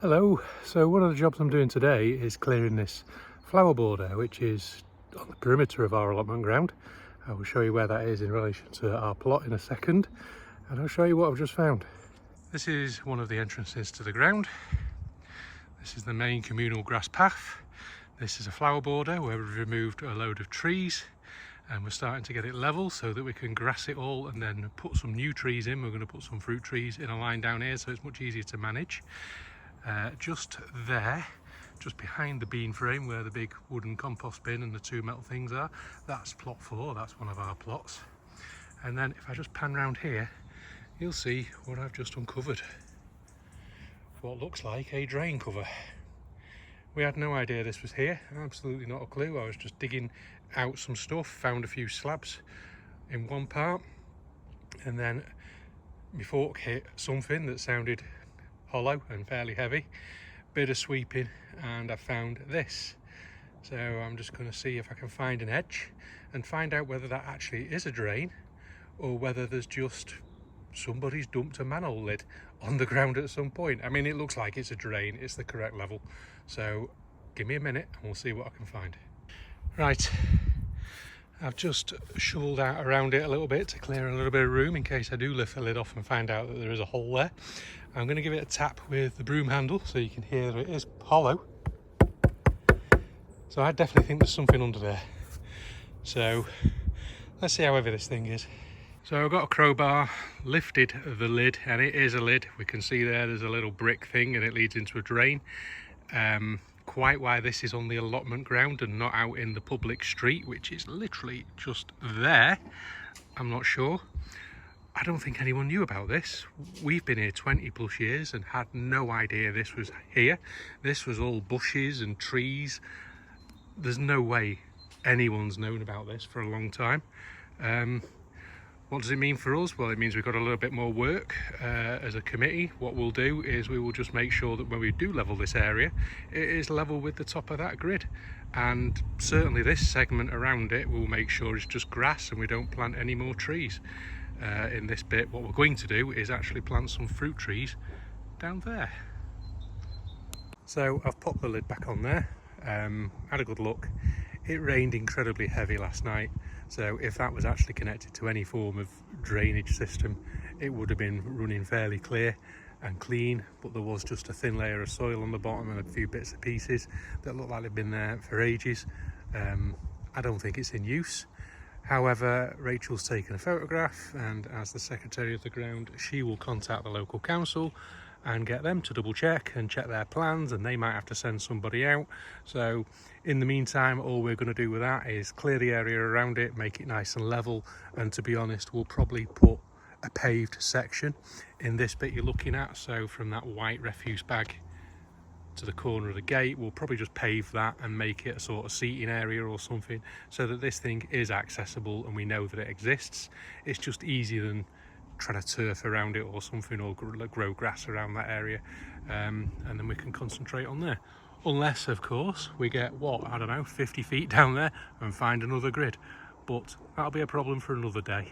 Hello, so one of the jobs I'm doing today is clearing this flower border which is on the perimeter of our allotment ground. I will show you where that is in relation to our plot in a second, and I'll show you what I've just found. This is one of the entrances to the ground. This is the main communal grass path. This is a flower border where we've removed a load of trees and we're starting to get it level so that we can grass it all and then put some new trees in. We're going to put some fruit trees in a line down here so it's much easier to manage. Just there, just behind the bean frame where the big wooden compost bin and the two metal things are, that's plot 4, that's one of our plots. And then if I just pan round here, you'll see what I've just uncovered. What looks like a drain cover. We had no idea this was here, absolutely not a clue. I was just digging out some stuff, found a few slabs in one part, and then my fork hit something that sounded hollow and fairly heavy, bit of sweeping, and I found this. So I'm just going to see if I can find an edge and find out whether that actually is a drain or whether there's just somebody's dumped a manhole lid on the ground at some point. I mean, it looks like it's a drain, it's the correct level, so give me a minute and we'll see what I can find. Right, I've just shoveled out around it a little bit to clear a little bit of room in case I do lift the lid off and find out that there is a hole there. I'm going to give it a tap with the broom handle so you can hear that it is hollow. So I definitely think there's something under there. So let's see how heavy this thing is. So I've got a crowbar, lifted the lid, and it is a lid. We can see there's a little brick thing and it leads into a drain. Quite why this is on the allotment ground and not out in the public street, which is literally just there, I'm not sure. I don't think anyone knew about this. We've been here 20 plus years and had no idea this was here. This was all bushes and trees. There's no way anyone's known about this for a long time. What does it mean for us? Well, it means we've got a little bit more work as a committee. What we'll do is we will just make sure that when we do level this area, it is level with the top of that grid. And certainly this segment around it, we'll make sure it's just grass and we don't plant any more trees. In this bit, what we're going to do is actually plant some fruit trees down there. So I've popped the lid back on there, had a good look. It rained incredibly heavy last night, so if that was actually connected to any form of drainage system, it would have been running fairly clear and clean, but there was just a thin layer of soil on the bottom and a few bits and pieces that looked like they've been there for ages. I don't think it's in use. However, Rachel's taken a photograph, and as the secretary of the ground, she will contact the local council and get them to double check and check their plans, and they might have to send somebody out. So in the meantime, all we're going to do with that is clear the area around it, make it nice and level, and to be honest, we'll probably put a paved section in this bit you're looking at. So from that white refuse bag to the corner of the gate, we'll probably just pave that and make it a sort of seating area or something so that this thing is accessible and we know that it exists. It's just easier than trying to turf around it or something, or grow grass around that area, and then we can concentrate on there. Unless, of course, we get, what, I don't know, 50 feet down there and find another grid, but that'll be a problem for another day.